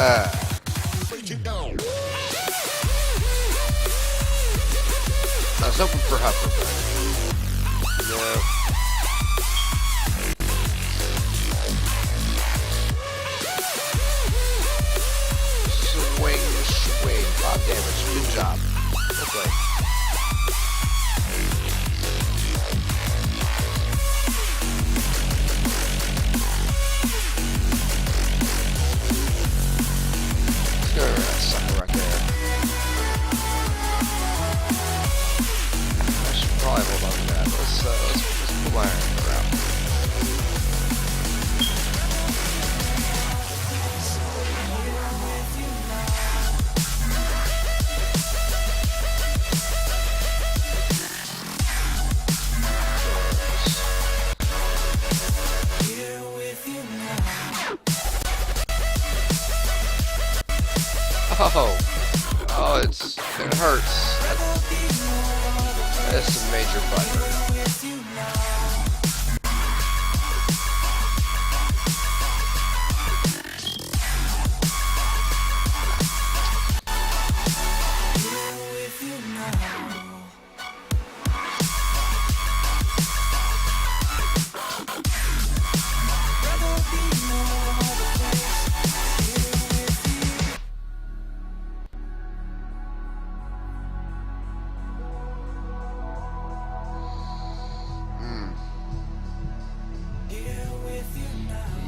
I was hoping for Huffer, but no. Swing, 5 damage. Good job. Okay. Sucker right there. I should probably hold on to that. Let's pull my iron out. Oh, it hurts. That's a major butt hurt.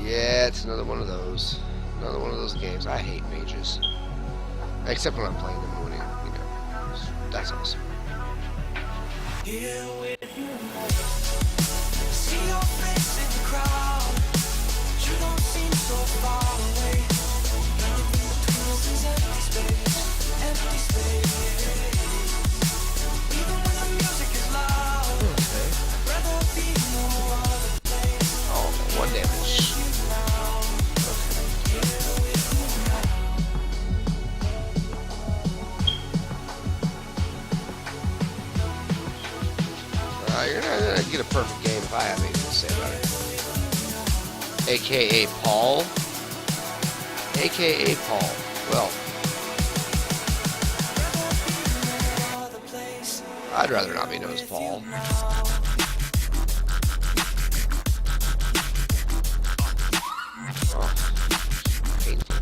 Yeah, it's another one of those. Another one of those games. I hate mages. Except when I'm playing them, when that's awesome. Here with you. See your face in the crowd. You don't seem so far away. Nothing between us is empty space. Empty space. Even when the music is loud. Okay. I'd rather be no other place. Oh, 1 damage. You're not going to get a perfect game if I have anything to say about it. AKA Paul. AKA Paul. Well, I'd rather not be known as Paul. Oh, painful.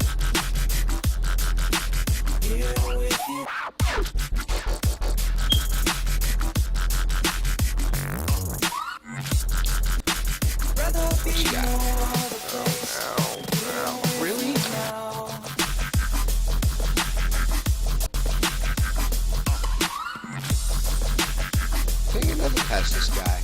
What you got? Ow. Really? Can't get nothing past this guy.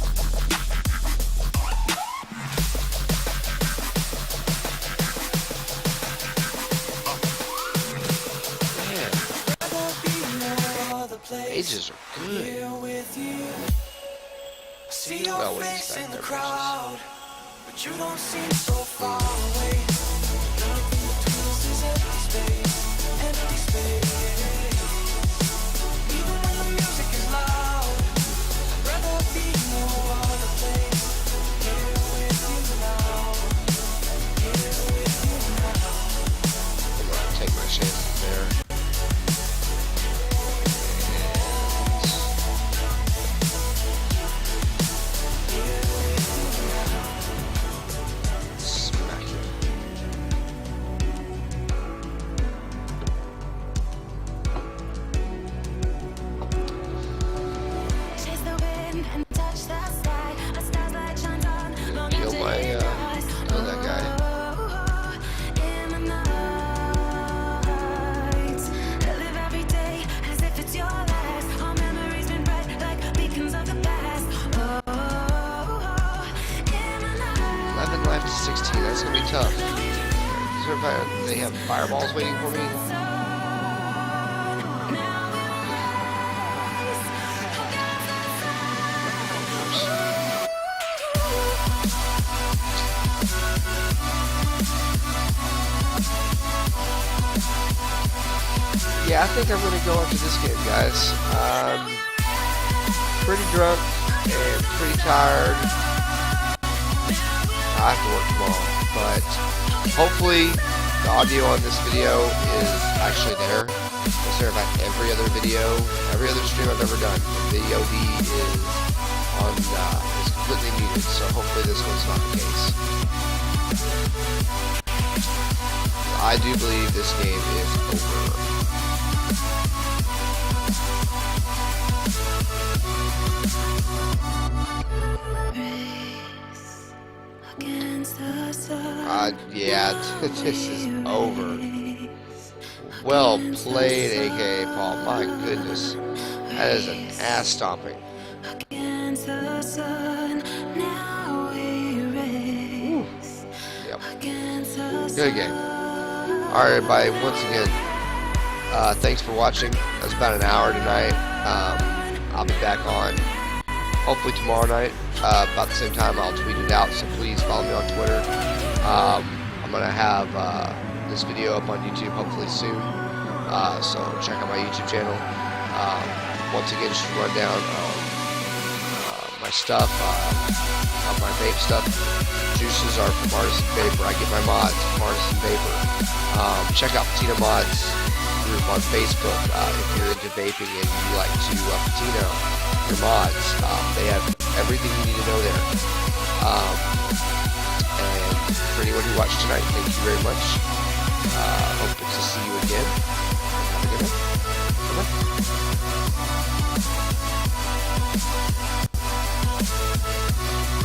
Man. Ages are good. Well, when he's back there, but you don't seem so far away. Nothing between us is empty space. Empty space. Even when the music is loud, I'd rather be no other place. Here with you now. Here with you now. I'm gonna take my chances there. Life to 16, that's gonna be tough. They have fireballs waiting for me. Yeah, I think I'm gonna go after this game, guys. Pretty drunk and pretty tired. I have to work tomorrow, but hopefully The audio on this video is actually there. It's there about every other video, every other stream I've ever done. The VOD is on is completely muted, so hopefully this one's not the case. I do believe this game is over. Yeah, this is over. Well played, aka Paul. My goodness. That is an ass stomping. Ooh. Yep. Good game. Alright, everybody, once again, thanks for watching. That's about an hour tonight. I'll be back on hopefully tomorrow night. About the same time, I'll tweet it out, so please follow me on Twitter. I'm going to have this video up on YouTube hopefully soon, so check out my YouTube channel. Once again, just a rundown of my stuff, my vape stuff. Juices are from Artisan Vapor. I get my mods from Artisan Vapor. Check out Patina Mods group on Facebook if you're into vaping and you like to patina your mods. They have everything you need to know there. And for anyone who watched tonight, thank you very much. Hope to see you again. Have a good night. Bye-bye.